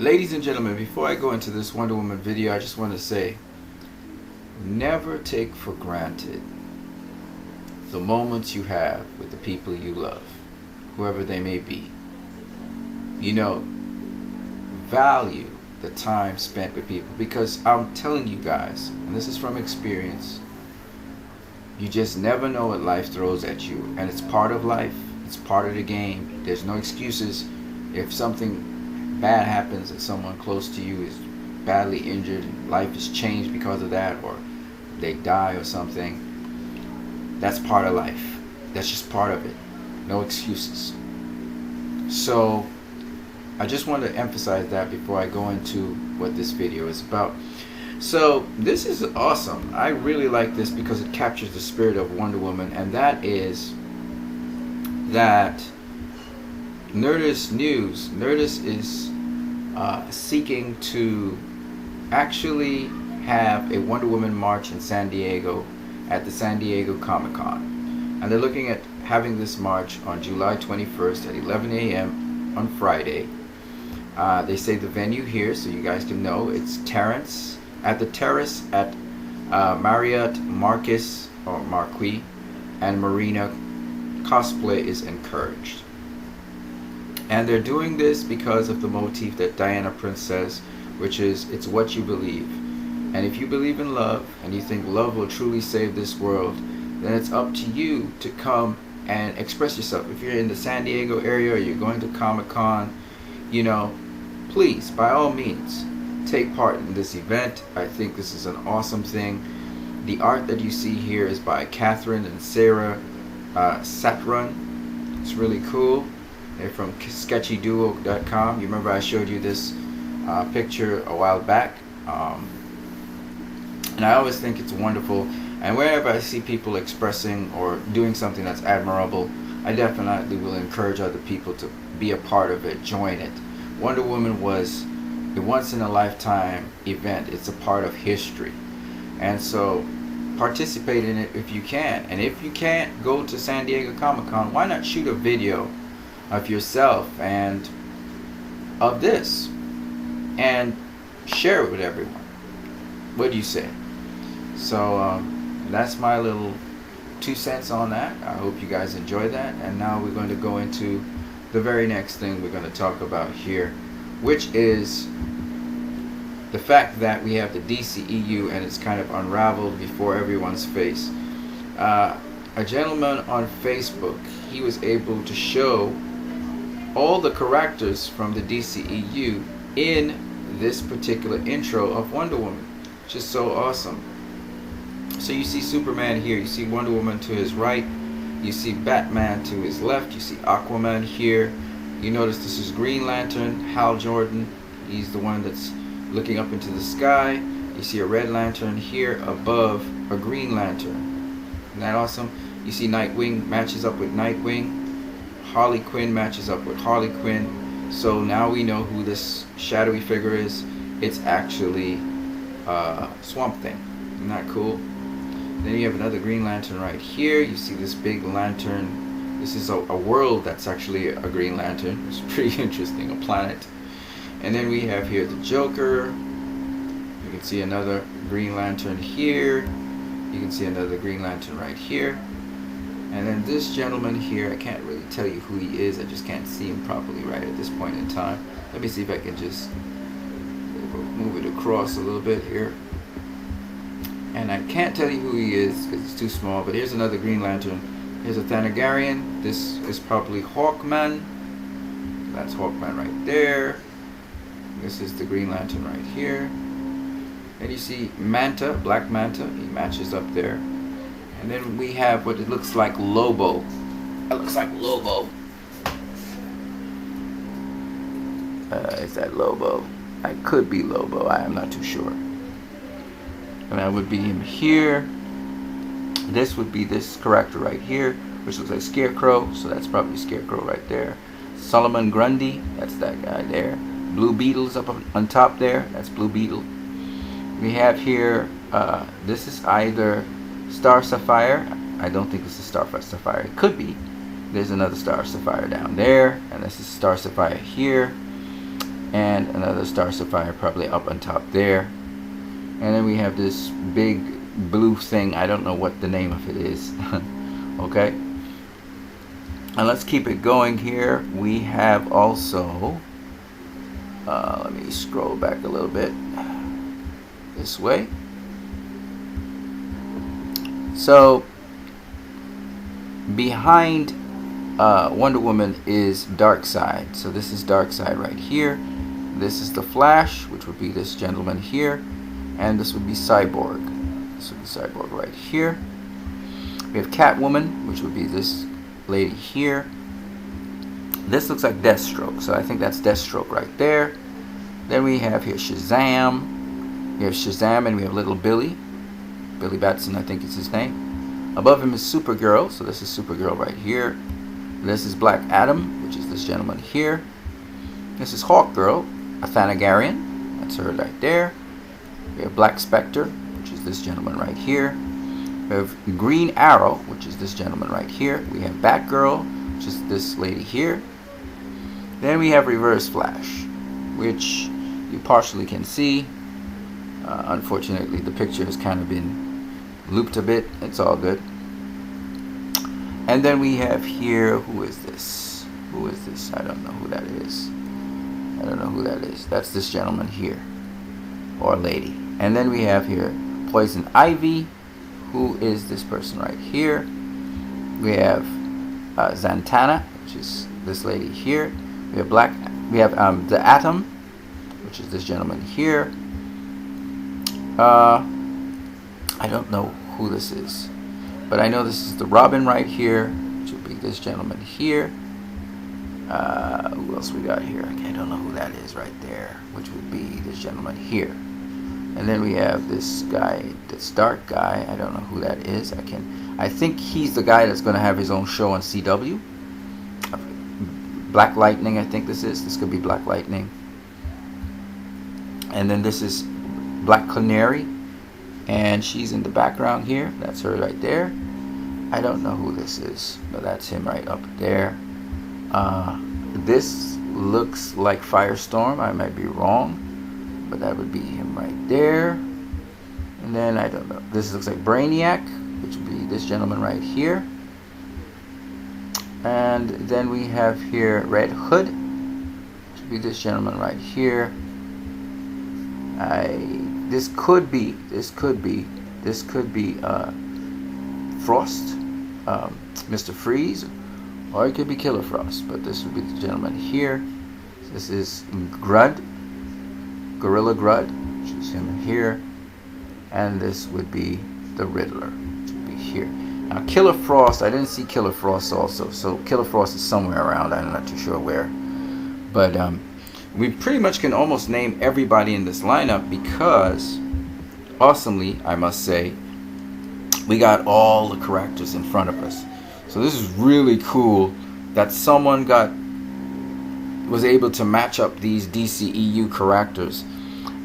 Ladies and gentlemen, before I go into this Wonder Woman video, I just want to say, never take for granted the moments you have with the people you love, whoever they may be. You know, value the time spent with people, because I'm telling you guys, and this is from experience, you just never know what life throws at you, and it's part of life, it's part of the game. There's no excuses. If something bad happens and someone close to you is badly injured and life is changed because of that, or they die or something, that's part of life. That's just part of it. No excuses. So I just want to emphasize that before I go into what this video is about. So this is awesome. I really like this because it captures the spirit of Wonder Woman, and that is that Nerdist News. Nerdist is seeking to actually have a Wonder Woman march in San Diego at the San Diego Comic-Con. And they're looking at having this march on July 21st at 11 a.m. on Friday. They say the venue here, so you guys can know, it's Terrace at the Terrace at Marriott Marquis or Marquis and Marina. Cosplay is encouraged. And they're doing this because of the motif that Diana Prince says, which is, it's what you believe. And if you believe in love and you think love will truly save this world, then it's up to you to come and express yourself. If you're in the San Diego area or you're going to Comic-Con, you know, please, by all means, take part in this event. I think this is an awesome thing. The art that you see here is by Catherine and Sarah Satrun. It's really cool. They're from sketchyduo.com. You remember I showed you this picture a while back. And I always think it's wonderful. And wherever I see people expressing or doing something that's admirable, I definitely will encourage other people to be a part of it, join it. Wonder Woman was a once-in-a-lifetime event. It's a part of history. And so participate in it if you can. And if you can't go to San Diego Comic-Con, why not shoot a video of yourself and of this and share it with everyone? What do you say? So that's my little 2 cents on that. I hope you guys enjoy that. And now we're going to go into the very next thing we're going to talk about here, which is the fact that we have the DCEU and it's kind of unraveled before everyone's face. A gentleman on Facebook, he was able to show all the characters from the DCEU in this particular intro of Wonder Woman, which is so awesome. So you see Superman here, you see Wonder Woman to his right, you see Batman to his left, you see Aquaman here. You notice this is Green Lantern, Hal Jordan. He's the one that's looking up into the sky. You see a red lantern here above a green lantern. Isn't that awesome? You see Nightwing matches up with Nightwing. Harley Quinn matches up with Harley Quinn. So now we know who this shadowy figure is. It's actually Swamp Thing. Isn't that cool? Then you have another Green Lantern right here. You see this big lantern. This is a world that's actually a Green Lantern. It's pretty interesting, a planet. And then we have here the Joker. You can see another Green Lantern here. You can see another Green Lantern right here. And then this gentleman here, I can't really tell you who he is. I just can't see him properly right at this point in time. Let me see if I can just move it across a little bit here. And I can't tell you who he is because it's too small. But here's another Green Lantern. Here's a Thanagarian. This is probably Hawkman. That's Hawkman right there. This is the Green Lantern right here. And you see Manta, Black Manta. He matches up there. And then we have what it looks like Lobo. It looks like Lobo. Is that Lobo? I could be Lobo. I am not too sure. And that would be him here. This would be this character right here, which looks like Scarecrow. So that's probably Scarecrow right there. Solomon Grundy. That's that guy there. Blue Beetle's up on top there. That's Blue Beetle. We have here, this is either Star Sapphire. I don't think this is Star Sapphire. It could be. There's another Star Sapphire down there. And this is Star Sapphire here. and another Star Sapphire probably up on top there. And then we have this big blue thing. I don't know what the name of it is. Okay. And let's keep it going here. We have also, let me scroll back a little bit this way. So behind Wonder Woman is Darkseid. So this is Darkseid right here. This is the Flash, which would be this gentleman here. And this would be Cyborg. This would be Cyborg right here. We have Catwoman, which would be this lady here. This looks like Deathstroke, so I think that's Deathstroke right there. Then we have here Shazam. We have Shazam, and we have Little Billy. Billy Batson, I think is his name. Above him is Supergirl, so this is Supergirl right here. This is Black Adam, which is this gentleman here. This is Hawkgirl, a Thanagarian. That's her right there. We have Black Spectre, which is this gentleman right here. We have Green Arrow, which is this gentleman right here. We have Batgirl, which is this lady here. Then we have Reverse Flash, which you partially can see. Unfortunately, the picture has kind of been looped a bit. It's all good. And then we have here, who is this? Who is this? I don't know who that is. I don't know who that is. That's this gentleman here, or lady. And then we have here Poison Ivy, who is this person right here. We have Zatanna, which is this lady here. We have the Atom, which is this gentleman here. I don't know who this is, but I know this is the Robin right here, which would be this gentleman here. Who else we got here? I don't know who that is right there, which would be this gentleman here. And then we have this guy, this dark guy. I don't know who that is. I think he's the guy that's going to have his own show on CW. Black Lightning, I think this is. This could be Black Lightning. And then this is Black Canary, and she's in the background here. That's her right there. I don't know who this is, but that's him right up there. This looks like Firestorm. I might be wrong, but that would be him right there. And then I don't know. This looks like Brainiac, which would be this gentleman right here. And then we have here Red Hood, which would be this gentleman right here. This could be Frost, Mr. Freeze, or it could be Killer Frost, but this would be the gentleman here. This is Grodd, Gorilla Grodd, which is him here, and this would be the Riddler, which would be here. Now Killer Frost, I didn't see Killer Frost also, so Killer Frost is somewhere around, I'm not too sure where, but we pretty much can almost name everybody in this lineup because, awesomely, I must say, we got all the characters in front of us. So this is really cool that someone was able to match up these DCEU characters.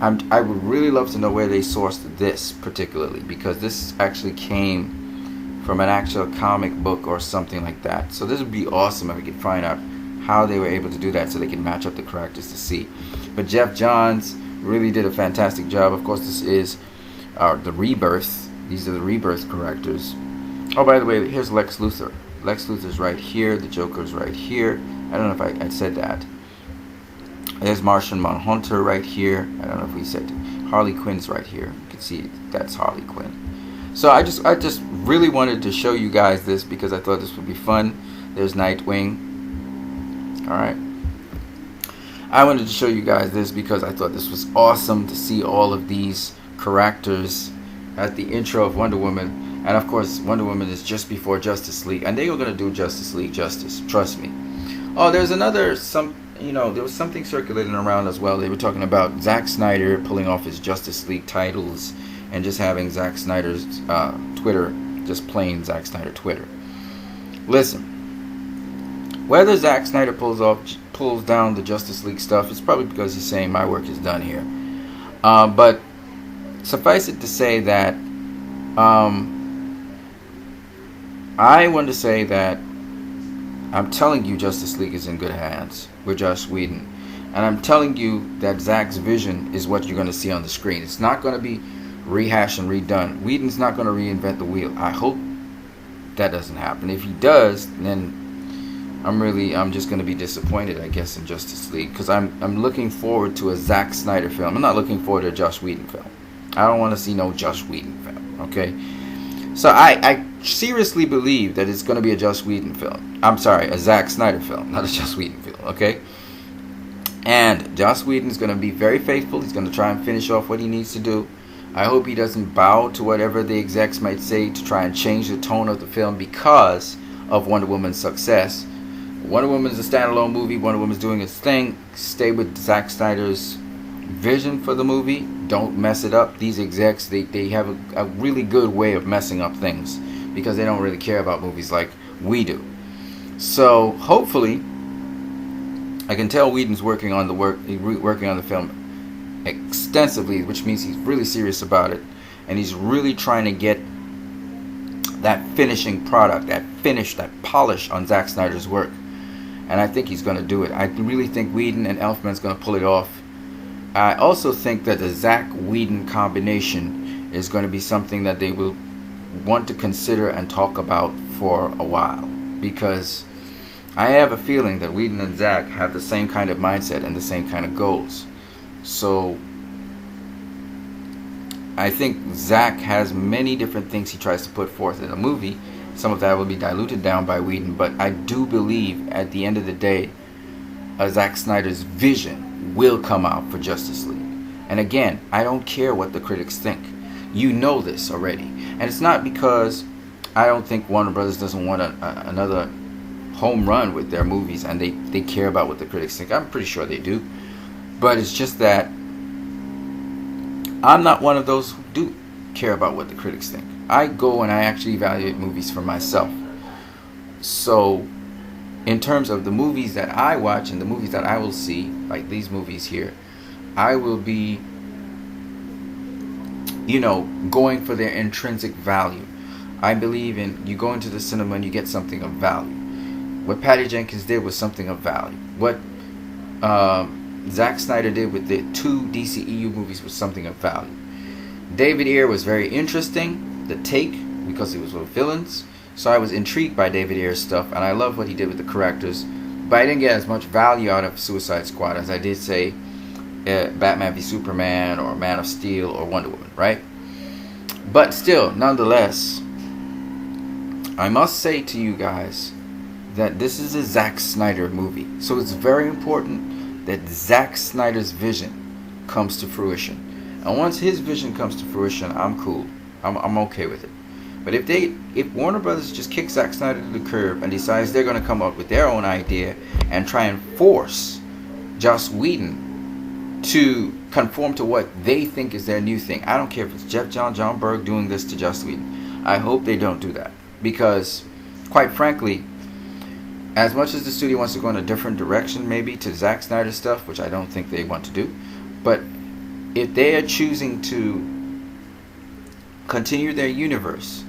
I would really love to know where they sourced this particularly, because this actually came from an actual comic book or something like that. So this would be awesome if we could find out how they were able to do that so they can match up the characters to see. But Jeff Johns really did a fantastic job. Of course, this is the Rebirth. These are the Rebirth characters. Oh, by the way, here's Lex Luthor. Lex Luthor's right here. The Joker's right here. I don't know if I said that. There's Martian Manhunter right here. I don't know if we said Harley Quinn's right here. You can see that's Harley Quinn. So I just really wanted to show you guys this because I thought this would be fun. There's Nightwing. Alright, I wanted to show you guys this because I thought this was awesome to see all of these characters at the intro of Wonder Woman. And of course, Wonder Woman is just before Justice League, and they were going to do Justice League justice, trust me. Oh, there's there was something circulating around as well. They were talking about Zack Snyder pulling off his Justice League titles and just having Zack Snyder's Twitter, just plain Zack Snyder Twitter. Listen. Whether Zack Snyder pulls down the Justice League stuff, it's probably because he's saying my work is done here. But suffice it to say that I want to say that I'm telling you Justice League is in good hands with Joss Whedon. And I'm telling you that Zach's vision is what you're going to see on the screen. It's not going to be rehashed and redone. Whedon's not going to reinvent the wheel. I hope that doesn't happen. If he does, then I'm just going to be disappointed, I guess, in Justice League, because I'm looking forward to a Zack Snyder film. I'm not looking forward to a Joss Whedon film. I don't want to see no Joss Whedon film. Okay, so I seriously believe that it's going to be a Joss Whedon film. I'm sorry, a Zack Snyder film, not a Joss Whedon film. Okay, and Joss Whedon is going to be very faithful. He's going to try and finish off what he needs to do. I hope he doesn't bow to whatever the execs might say to try and change the tone of the film because of Wonder Woman's success. Wonder Woman's a standalone movie. Wonder Woman's doing its thing. Stay with Zack Snyder's vision for the movie. Don't mess it up. These execs, they have a really good way of messing up things because they don't really care about movies like we do. So hopefully, I can tell Whedon's working on the film extensively, which means he's really serious about it, and he's really trying to get that finishing product, that polish on Zack Snyder's work. And I think he's going to do it. I really think Whedon and Elfman's going to pull it off. I also think that the Zack-Whedon combination is going to be something that they will want to consider and talk about for a while, because I have a feeling that Whedon and Zack have the same kind of mindset and the same kind of goals. So I think Zack has many different things he tries to put forth in a movie. Some of that will be diluted down by Whedon, but I do believe at the end of the day, Zack Snyder's vision will come out for Justice League. And again, I don't care what the critics think. You know this already. And it's not because I don't think Warner Brothers doesn't want another home run with their movies and they care about what the critics think. I'm pretty sure they do. But it's just that I'm not one of those who do care about what the critics think. I go and I actually evaluate movies for myself. So in terms of the movies that I watch and the movies that I will see, like these movies here, I will be, going for their intrinsic value. I believe in you go into the cinema and you get something of value. What Patty Jenkins did was something of value. What Zack Snyder did with the 2 DCEU movies was something of value. David Ayer was very interesting, the take, because he was with villains. So I was intrigued by David Ayer's stuff, and I love what he did with the characters. But I didn't get as much value out of Suicide Squad as I did, say, Batman v Superman or Man of Steel or Wonder Woman, right? But still, nonetheless, I must say to you guys that this is a Zack Snyder movie. So it's very important that Zack Snyder's vision comes to fruition. And once his vision comes to fruition, I'm cool. I'm okay with it. But if Warner Brothers just kicks Zack Snyder to the curb and decides they're going to come up with their own idea and try and force Joss Whedon to conform to what they think is their new thing, I don't care if it's John Berg doing this to Joss Whedon. I hope they don't do that, because quite frankly, as much as the studio wants to go in a different direction maybe to Zack Snyder stuff, which I don't think they want to do, but if they are choosing to continue their universe,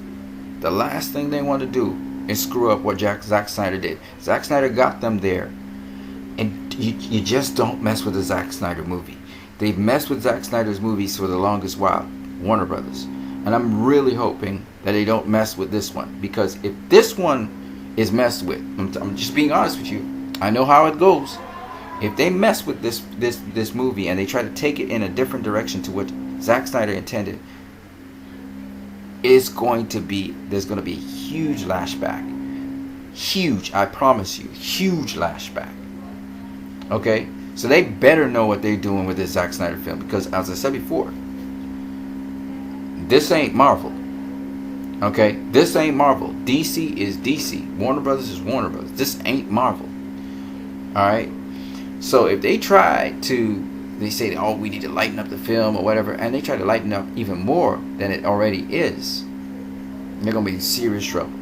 the last thing they want to do is screw up what Zack Snyder did. Zack Snyder got them there, and you just don't mess with a Zack Snyder movie. They've messed with Zack Snyder's movies for the longest while, Warner Brothers, and I'm really hoping that they don't mess with this one, because if this one is messed with, I'm just being honest with you, I know how it goes. If they mess with this movie and they try to take it in a different direction to what Zack Snyder intended, there's going to be a huge lashback. Huge, I promise you, huge lashback. Okay? So they better know what they're doing with this Zack Snyder film, because as I said before, this ain't Marvel. Okay? This ain't Marvel. DC is DC. Warner Brothers is Warner Brothers. This ain't Marvel. Alright? So if they they say, oh, we need to lighten up the film or whatever, and they try to lighten up even more than it already is, they're going to be in serious trouble.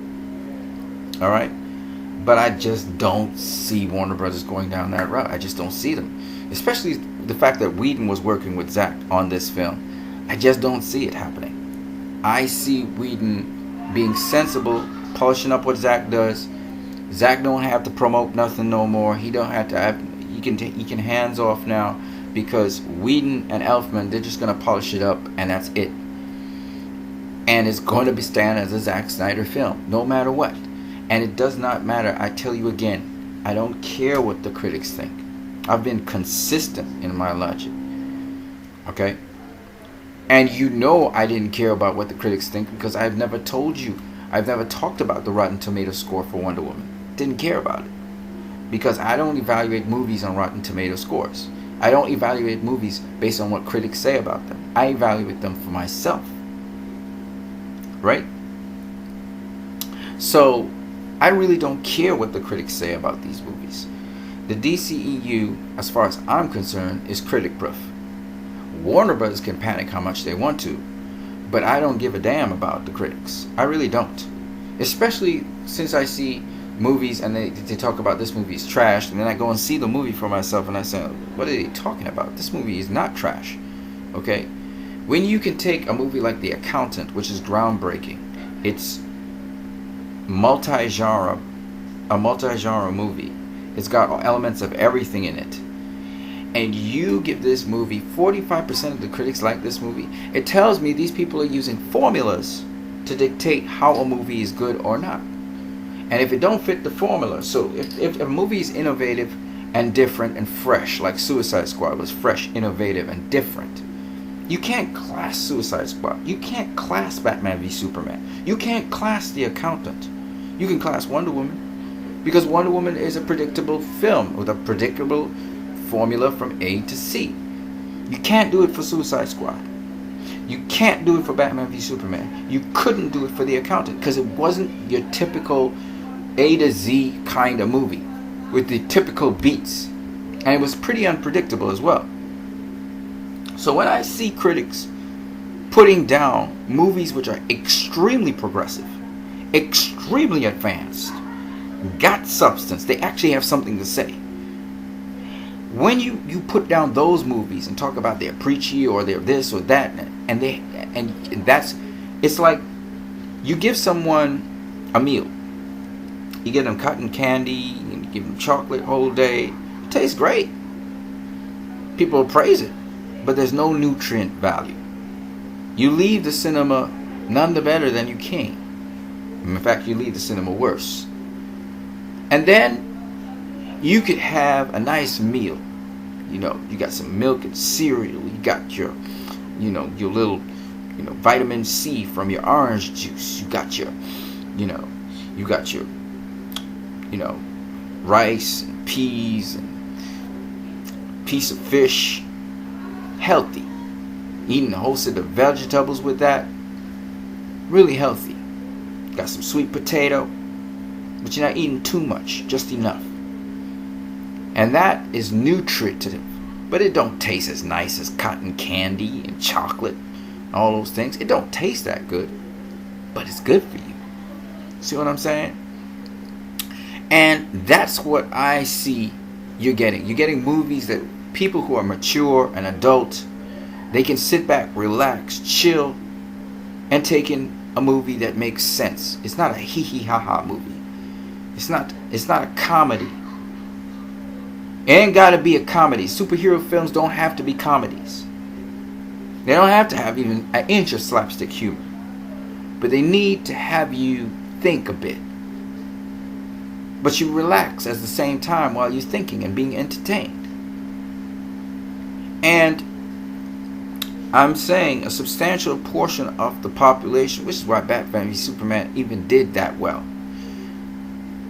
Alright? But I just don't see Warner Brothers going down that route. I just don't see them. Especially the fact that Whedon was working with Zack on this film. I just don't see it happening. I see Whedon being sensible, polishing up what Zack does. Zack don't have to promote nothing no more. He don't have to You can hands off now, because Whedon and Elfman, they're just gonna polish it up and that's it. And it's going to be stand as a Zack Snyder film, no matter what. And it does not matter. I tell you again, I don't care what the critics think. I've been consistent in my logic. Okay? And you know I didn't care about what the critics think, because I've never told you. I've never talked about the Rotten Tomatoes score for Wonder Woman. Didn't care about it. Because I don't evaluate movies on Rotten Tomatoes scores. I don't evaluate movies based on what critics say about them. I evaluate them for myself. Right? So, I really don't care what the critics say about these movies. The DCEU, as far as I'm concerned, is critic-proof. Warner Bros. Can panic how much they want to, but I don't give a damn about the critics. I really don't. Especially since I see movies and they talk about this movie is trash, and then I go and see the movie for myself and I say, what are they talking about? This movie is not trash. Okay? When you can take a movie like The Accountant, which is groundbreaking, it's multi-genre, a multi-genre movie. It's got elements of everything in it. And you give this movie, 45% of the critics like this movie. It tells me these people are using formulas to dictate how a movie is good or not. And if it don't fit the formula, so if a movie is innovative and different and fresh, like Suicide Squad was fresh, innovative, and different, you can't class Suicide Squad. You can't class Batman v Superman. You can't class The Accountant. You can class Wonder Woman, because Wonder Woman is a predictable film with a predictable formula from A to C. You can't do it for Suicide Squad. You can't do it for Batman v Superman. You couldn't do it for The Accountant, because it wasn't your typical A to Z kind of movie with the typical beats. And it was pretty unpredictable as well. So when I see critics putting down movies which are extremely progressive, extremely advanced, got substance, they actually have something to say. When you put down those movies and talk about they're preachy or they're this or that, and that's, it's like you give someone a meal. You give them cotton candy, and you give them chocolate whole day. It tastes great. People praise it, but there's no nutrient value. You leave the cinema none the better than you came. In fact, you leave the cinema worse. And then you could have a nice meal. You know, you got some milk and cereal. You got your, your little, vitamin C from your orange juice. You got your, rice and peas and piece of fish. Healthy. Eating a whole set of vegetables with that. Really healthy. Got some sweet potato. But you're not eating too much. Just enough. And that is nutritive. But it don't taste as nice as cotton candy and chocolate. All those things. It don't taste that good. But it's good for you. See what I'm saying? And that's what I see you're getting. You're getting movies that people who are mature and adult, they can sit back, relax, chill, and take in a movie that makes sense. It's not a hee-hee-ha-ha movie. It's not a comedy. It ain't gotta be a comedy. Superhero films don't have to be comedies. They don't have to have even an inch of slapstick humor. But they need to have you think a bit. But you relax at the same time while you're thinking and being entertained. And I'm saying a substantial portion of the population, which is why Batman v Superman even did that well.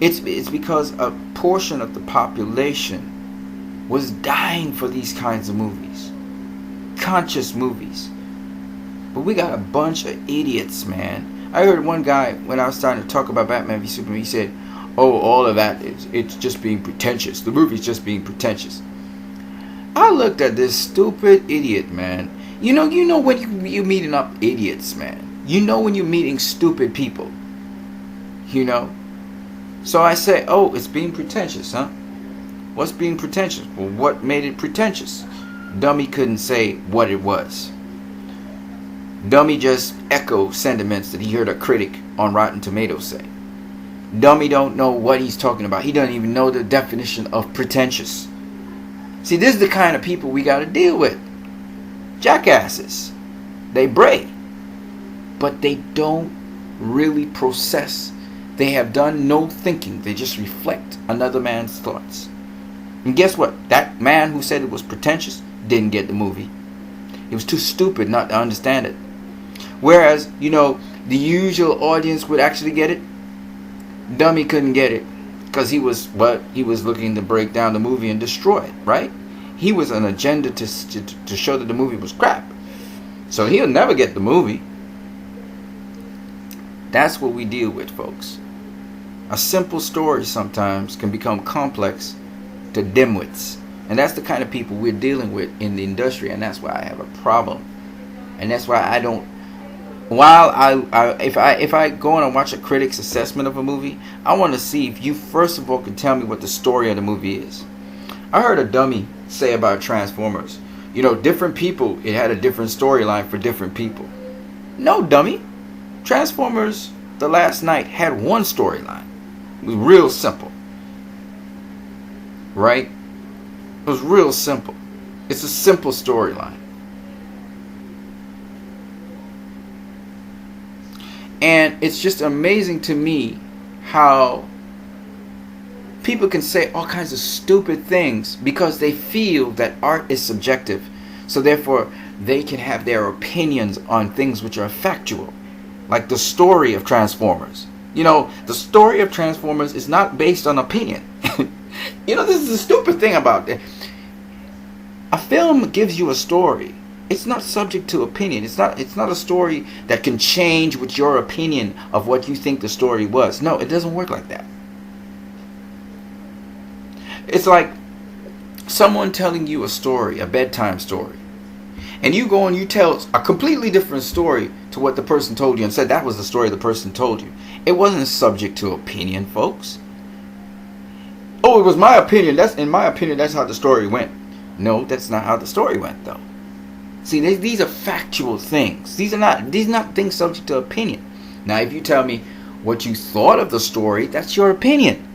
It's because a portion of the population was dying for these kinds of movies. Conscious movies. But we got a bunch of idiots, man. I heard one guy, when I was starting to talk about Batman v Superman, he said, oh, all of that, it's just being pretentious. The movie's just being pretentious. I looked at this stupid idiot, man. You know when you're meeting up idiots, man. You know when you're meeting stupid people. So I say, oh, it's being pretentious, huh? What's being pretentious? Well, what made it pretentious? Dummy couldn't say what it was. Dummy just echoed sentiments that he heard a critic on Rotten Tomatoes say. Dummy don't know what he's talking about. He doesn't even know the definition of pretentious. See, this is the kind of people we got to deal with. Jackasses. They bray, but they don't really process. They have done no thinking. They just reflect another man's thoughts. And guess what? That man who said it was pretentious didn't get the movie. He was too stupid not to understand it. Whereas, the usual audience would actually get it. Dummy couldn't get it because he was looking to break down the movie and destroy it, right? He was an agenda to show that the movie was crap. So he'll never get the movie. That's what we deal with, folks. A simple story sometimes can become complex to dimwits. And that's the kind of people we're dealing with in the industry, and that's why I have a problem. And that's why I don't. If I go on and watch a critic's assessment of a movie, I want to see if you first of all can tell me what the story of the movie is. I heard a dummy say about Transformers, different people, it had a different storyline for different people. No, dummy. Transformers The Last Night had one storyline. It was real simple. Right? It was real simple. It's a simple storyline. And it's just amazing to me how people can say all kinds of stupid things because they feel that art is subjective. So therefore, they can have their opinions on things which are factual. Like the story of Transformers. The story of Transformers is not based on opinion. This is the stupid thing about it. A film gives you a story. It's not subject to opinion. It's not a story that can change with your opinion of what you think the story was. No, it doesn't work like that. It's like someone telling you a story, a bedtime story. And you go and you tell a completely different story to what the person told you and said that was the story the person told you. It wasn't subject to opinion, folks. Oh, it was my opinion. In my opinion, that's how the story went. No, that's not how the story went, though. See, these are factual things. These are not things subject to opinion. Now, if you tell me what you thought of the story, that's your opinion.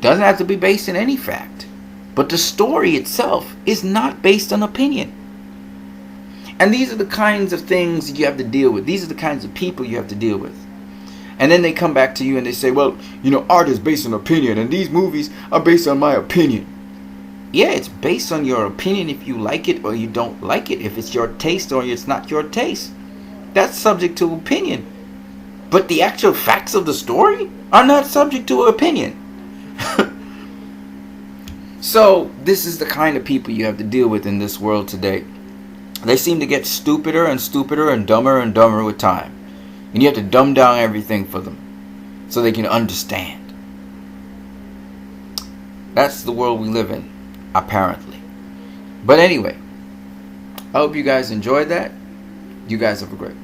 Doesn't have to be based on any fact. But the story itself is not based on opinion. And these are the kinds of things you have to deal with. These are the kinds of people you have to deal with. And then they come back to you and they say, well, art is based on opinion and these movies are based on my opinion. Yeah, it's based on your opinion if you like it or you don't like it. If it's your taste or it's not your taste. That's subject to opinion. But the actual facts of the story are not subject to opinion. So, this is the kind of people you have to deal with in this world today. They seem to get stupider and stupider and dumber with time. And you have to dumb down everything for them so they can understand. That's the world we live in, apparently. But anyway, I hope you guys enjoyed that. You guys have a great